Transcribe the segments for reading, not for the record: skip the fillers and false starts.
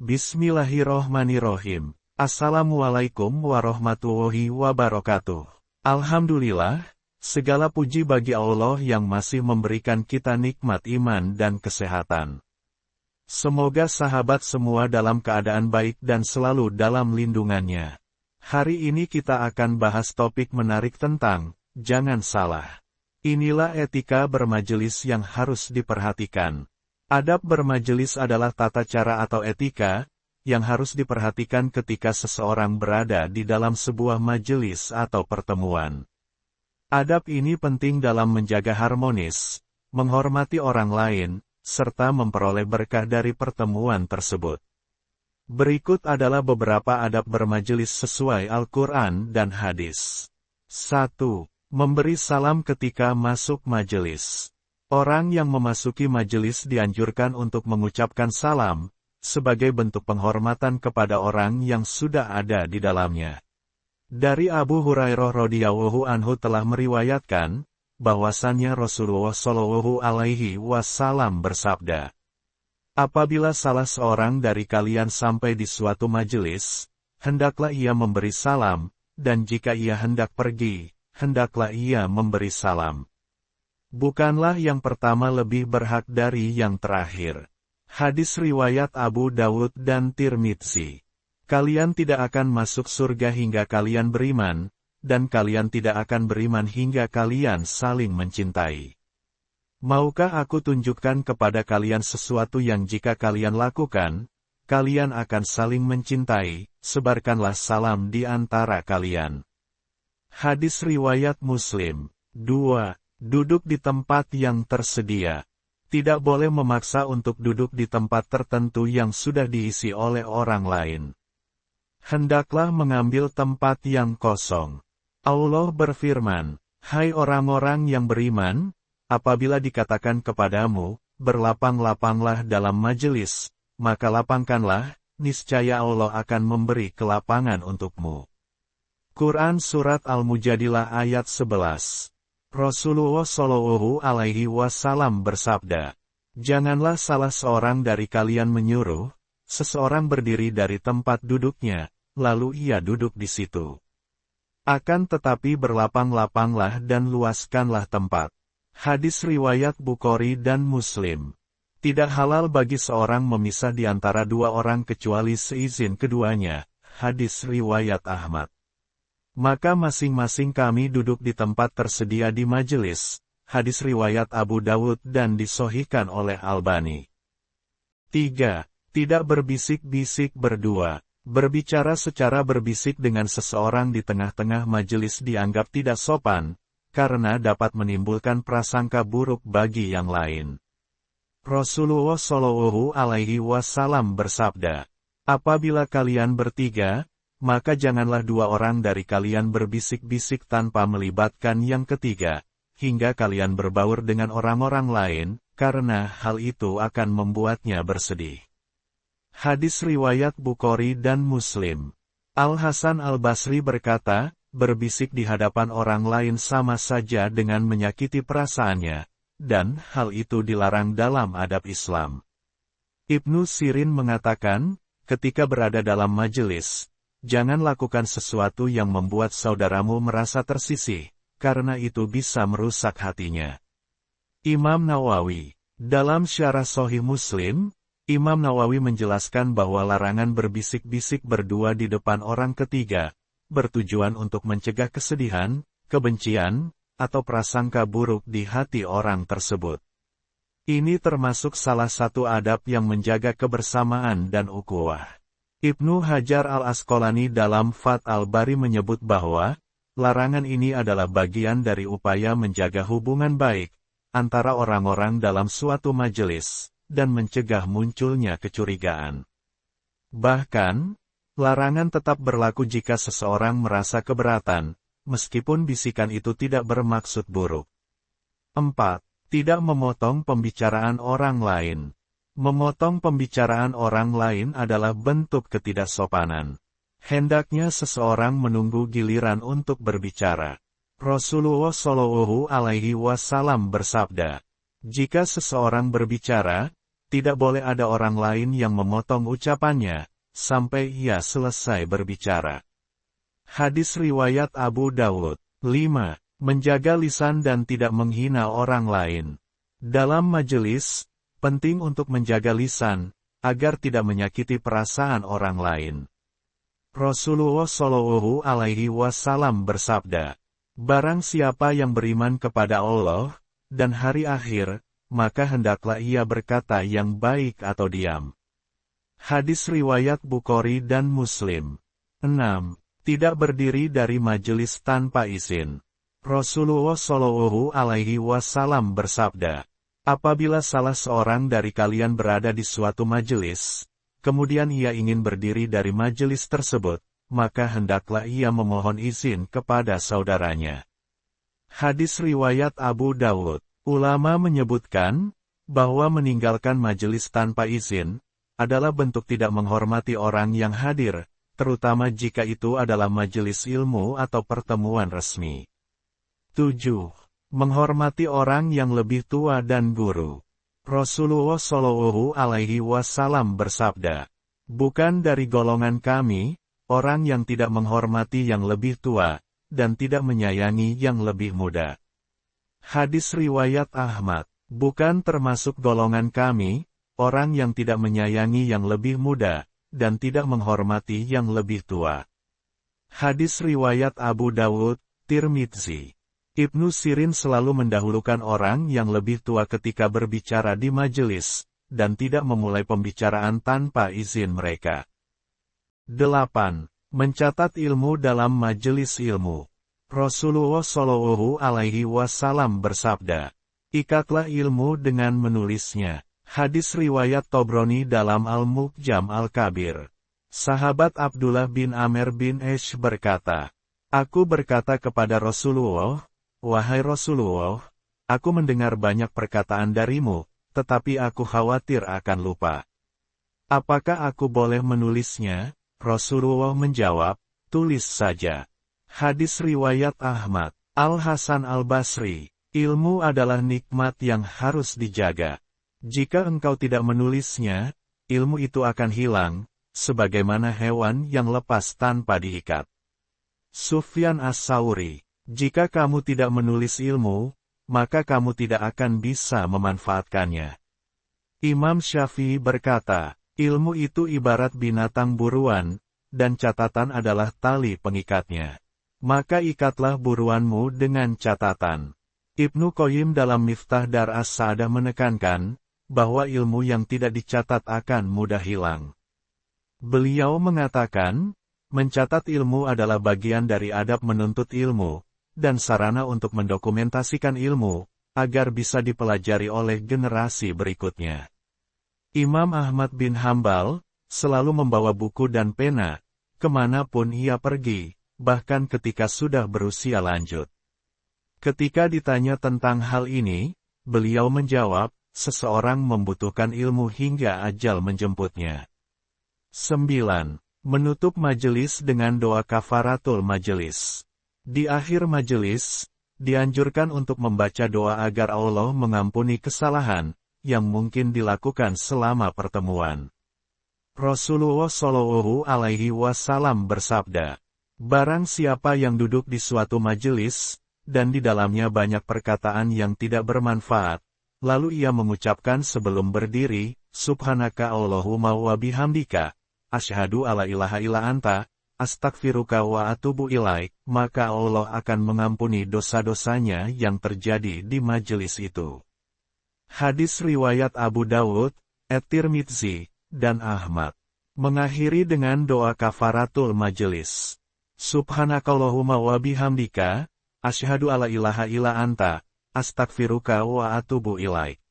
Bismillahirrohmanirrohim. Assalamualaikum warahmatullahi wabarakatuh. Alhamdulillah, segala puji bagi Allah yang masih memberikan kita nikmat iman dan kesehatan. Semoga sahabat semua dalam keadaan baik dan selalu dalam lindungannya. Hari ini kita akan bahas topik menarik tentang, jangan salah. Inilah etika bermajelis yang harus diperhatikan. Adab bermajelis adalah tata cara atau etika, yang harus diperhatikan ketika seseorang berada di dalam sebuah majelis atau pertemuan. Adab ini penting dalam menjaga harmonis, menghormati orang lain, serta memperoleh berkah dari pertemuan tersebut. Berikut adalah beberapa adab bermajelis sesuai Al-Quran dan hadis. 1. Memberi salam ketika masuk majelis. Orang yang memasuki majelis dianjurkan untuk mengucapkan salam, sebagai bentuk penghormatan kepada orang yang sudah ada di dalamnya. Dari Abu Hurairah radhiyallahu anhu telah meriwayatkan, bahwasannya Rasulullah Shallallahu Alaihi Wasallam bersabda, apabila salah seorang dari kalian sampai di suatu majelis, hendaklah ia memberi salam, dan jika ia hendak pergi, hendaklah ia memberi salam. Bukanlah yang pertama lebih berhak dari yang terakhir. Hadis riwayat Abu Dawud dan Tirmidzi. Kalian tidak akan masuk surga hingga kalian beriman, dan kalian tidak akan beriman hingga kalian saling mencintai. Maukah aku tunjukkan kepada kalian sesuatu yang jika kalian lakukan, kalian akan saling mencintai, sebarkanlah salam di antara kalian. Hadis riwayat Muslim. 2. Duduk di tempat yang tersedia. Tidak boleh memaksa untuk duduk di tempat tertentu yang sudah diisi oleh orang lain. Hendaklah mengambil tempat yang kosong. Allah berfirman, hai orang-orang yang beriman, apabila dikatakan kepadamu, berlapang-lapanglah dalam majelis, maka lapangkanlah, niscaya Allah akan memberi kelapangan untukmu. Quran Surat Al-Mujadilah ayat 11. Rasulullah Shallallahu Alaihi Wasallam bersabda, janganlah salah seorang dari kalian menyuruh seseorang berdiri dari tempat duduknya, lalu ia duduk di situ. Akan tetapi berlapang-lapanglah dan luaskanlah tempat. Hadis riwayat Bukhari dan Muslim. Tidak halal bagi seorang memisah di antara dua orang kecuali seizin keduanya. Hadis riwayat Ahmad. Maka masing-masing kami duduk di tempat tersedia di majelis. Hadis riwayat Abu Dawud dan disahihkan oleh Albani. 3. Tidak berbisik-bisik berdua. Berbicara secara berbisik dengan seseorang di tengah-tengah majelis dianggap tidak sopan, karena dapat menimbulkan prasangka buruk bagi yang lain. Rasulullah Shallallahu Alaihi Wasallam bersabda, apabila kalian bertiga, maka janganlah dua orang dari kalian berbisik-bisik tanpa melibatkan yang ketiga, hingga kalian berbaur dengan orang-orang lain, karena hal itu akan membuatnya bersedih. Hadis riwayat Bukhari dan Muslim. Al-Hasan Al-Basri berkata, berbisik di hadapan orang lain sama saja dengan menyakiti perasaannya, dan hal itu dilarang dalam adab Islam. Ibnu Sirin mengatakan, ketika berada dalam majelis, jangan lakukan sesuatu yang membuat saudaramu merasa tersisih, karena itu bisa merusak hatinya. Imam Nawawi. Dalam Syarah Sahih Muslim, Imam Nawawi menjelaskan bahwa larangan berbisik-bisik berdua di depan orang ketiga, bertujuan untuk mencegah kesedihan, kebencian, atau prasangka buruk di hati orang tersebut. Ini termasuk salah satu adab yang menjaga kebersamaan dan ukhuwah. Ibnu Hajar Al-Asqalani dalam Fath Al-Bari menyebut bahwa, larangan ini adalah bagian dari upaya menjaga hubungan baik, antara orang-orang dalam suatu majelis, dan mencegah munculnya kecurigaan. Bahkan, larangan tetap berlaku jika seseorang merasa keberatan, meskipun bisikan itu tidak bermaksud buruk. 4. Tidak memotong pembicaraan orang lain. Memotong pembicaraan orang lain adalah bentuk ketidaksopanan. Hendaknya seseorang menunggu giliran untuk berbicara. Rasulullah Shallallahu Alaihi Wasallam bersabda, jika seseorang berbicara, tidak boleh ada orang lain yang memotong ucapannya, sampai ia selesai berbicara. Hadis riwayat Abu Dawud. 5. Menjaga lisan dan tidak menghina orang lain. Dalam majelis, penting untuk menjaga lisan, agar tidak menyakiti perasaan orang lain. Rasulullah Shallallahu Alaihi Wasallam bersabda, "Barang siapa yang beriman kepada Allah dan hari akhir, maka hendaklah ia berkata yang baik atau diam." Hadis riwayat Bukhari dan Muslim. 6. Tidak berdiri dari majelis tanpa izin. Rasulullah Shallallahu Alaihi Wasallam bersabda, "Apabila salah seorang dari kalian berada di suatu majelis, kemudian ia ingin berdiri dari majelis tersebut, maka hendaklah ia memohon izin kepada saudaranya." Hadis riwayat Abu Dawud. Ulama menyebutkan bahwa meninggalkan majelis tanpa izin adalah bentuk tidak menghormati orang yang hadir, terutama jika itu adalah majelis ilmu atau pertemuan resmi. 7. Menghormati orang yang lebih tua dan guru. Rasulullah Shallallahu Alaihi Wasallam bersabda, "Bukan dari golongan kami, orang yang tidak menghormati yang lebih tua, dan tidak menyayangi yang lebih muda." Hadis riwayat Ahmad. Bukan termasuk golongan kami, orang yang tidak menyayangi yang lebih muda, dan tidak menghormati yang lebih tua. Hadis riwayat Abu Dawud, Tirmidzi. Ibnu Sirin selalu mendahulukan orang yang lebih tua ketika berbicara di majelis, dan tidak memulai pembicaraan tanpa izin mereka. 8. Mencatat ilmu dalam majelis ilmu. Rasulullah Shallallahu Alaihi Wasallam bersabda, "Ikatlah ilmu dengan menulisnya." Hadis riwayat Tobroni dalam Al-Mu'jam Al-Kabir. Sahabat Abdullah bin Amr bin Aish berkata, "Aku berkata kepada Rasulullah, 'Wahai Rasulullah, aku mendengar banyak perkataan darimu, tetapi aku khawatir akan lupa. Apakah aku boleh menulisnya?' Rasulullah menjawab, 'Tulis saja.'" Hadis riwayat Ahmad. Al-Hasan Al-Basri. Ilmu adalah nikmat yang harus dijaga. Jika engkau tidak menulisnya, ilmu itu akan hilang, sebagaimana hewan yang lepas tanpa diikat. Sufyan As-Sauri. Jika kamu tidak menulis ilmu, maka kamu tidak akan bisa memanfaatkannya. Imam Syafi'i berkata, "Ilmu itu ibarat binatang buruan, dan catatan adalah tali pengikatnya. Maka ikatlah buruanmu dengan catatan." Ibnu Qayyim dalam Miftah Dar As-Sa'adah menekankan, bahwa ilmu yang tidak dicatat akan mudah hilang. Beliau mengatakan, mencatat ilmu adalah bagian dari adab menuntut ilmu, dan sarana untuk mendokumentasikan ilmu, agar bisa dipelajari oleh generasi berikutnya. Imam Ahmad bin Hambal, selalu membawa buku dan pena, kemanapun ia pergi, bahkan ketika sudah berusia lanjut. Ketika ditanya tentang hal ini, beliau menjawab, seseorang membutuhkan ilmu hingga ajal menjemputnya. 9. Menutup majelis dengan doa kafaratul majelis. Di akhir majelis, dianjurkan untuk membaca doa agar Allah mengampuni kesalahan yang mungkin dilakukan selama pertemuan. Rasulullah Shallallahu Alaihi Wasallam bersabda, "Barang siapa yang duduk di suatu majelis, dan di dalamnya banyak perkataan yang tidak bermanfaat, lalu ia mengucapkan sebelum berdiri, Subhanaka Allahumma wa bihamdika, asyhadu alla ilaha illa anta, astaghfiruka wa atubu ilaik," maka Allah akan mengampuni dosa-dosanya yang terjadi di majelis itu. Hadis riwayat Abu Dawud, At-Tirmidzi, dan Ahmad. Mengakhiri dengan doa kafaratul majelis. Subhanakallahumma wa bihamdika, asyhadu alla ilaha illa anta, astaghfiruka wa atubu ilaik.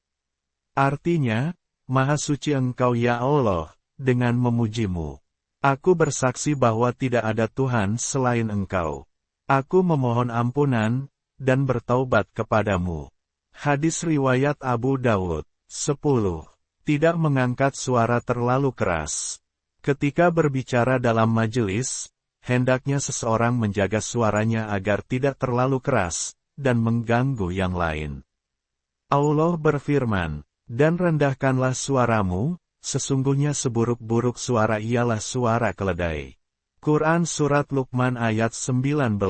Artinya, Maha suci Engkau ya Allah, dengan memujimu. Aku bersaksi bahwa tidak ada Tuhan selain Engkau. Aku memohon ampunan, dan bertaubat kepadamu. Hadis riwayat Abu Dawud. 10. Tidak mengangkat suara terlalu keras. Ketika berbicara dalam majelis, hendaknya seseorang menjaga suaranya agar tidak terlalu keras, dan mengganggu yang lain. Allah berfirman, Dan rendahkanlah suaramu, sesungguhnya seburuk-buruk suara ialah suara keledai. Quran Surat Luqman ayat 19.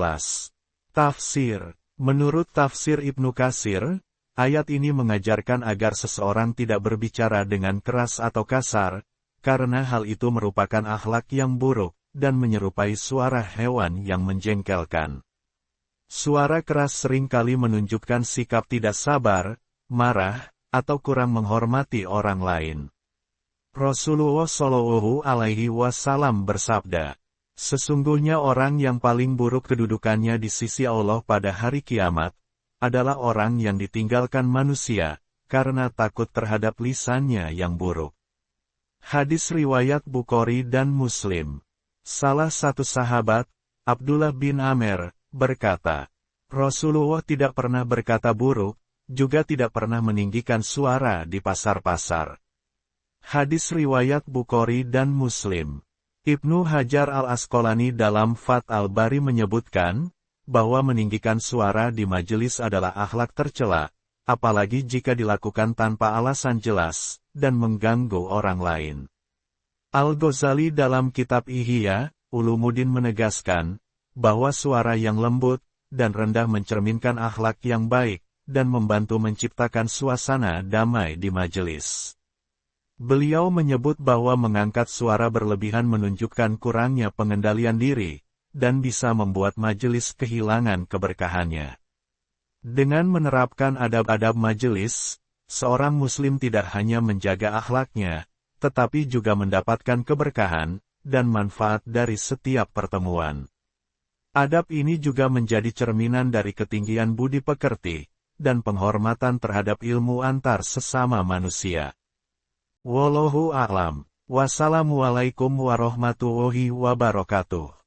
Tafsir. Menurut tafsir Ibnu Katsir, ayat ini mengajarkan agar seseorang tidak berbicara dengan keras atau kasar, karena hal itu merupakan akhlak yang buruk, dan menyerupai suara hewan yang menjengkelkan. Suara keras seringkali menunjukkan sikap tidak sabar, marah, atau kurang menghormati orang lain. Rasulullah Shallallahu Alaihi Wasallam bersabda, sesungguhnya orang yang paling buruk kedudukannya di sisi Allah pada hari kiamat, adalah orang yang ditinggalkan manusia, karena takut terhadap lisannya yang buruk. Hadis riwayat Bukhari dan Muslim. Salah satu sahabat, Abdullah bin Amr, berkata, Rasulullah tidak pernah berkata buruk, juga tidak pernah meninggikan suara di pasar-pasar. Hadis riwayat Bukhari dan Muslim. Ibnu Hajar al-Asqalani dalam Fath al-Bari menyebutkan, bahwa meninggikan suara di majelis adalah akhlak tercela, apalagi jika dilakukan tanpa alasan jelas, dan mengganggu orang lain. Al-Ghazali dalam kitab Ihya Ulumuddin menegaskan, bahwa suara yang lembut, dan rendah mencerminkan akhlak yang baik, dan membantu menciptakan suasana damai di majelis. Beliau menyebut bahwa mengangkat suara berlebihan menunjukkan kurangnya pengendalian diri, dan bisa membuat majelis kehilangan keberkahannya. Dengan menerapkan adab-adab majelis, seorang muslim tidak hanya menjaga akhlaknya, tetapi juga mendapatkan keberkahan, dan manfaat dari setiap pertemuan. Adab ini juga menjadi cerminan dari ketinggian budi pekerti, dan penghormatan terhadap ilmu antar sesama manusia. Wallahu a'lam. Wassalamualaikum warahmatullahi wabarakatuh.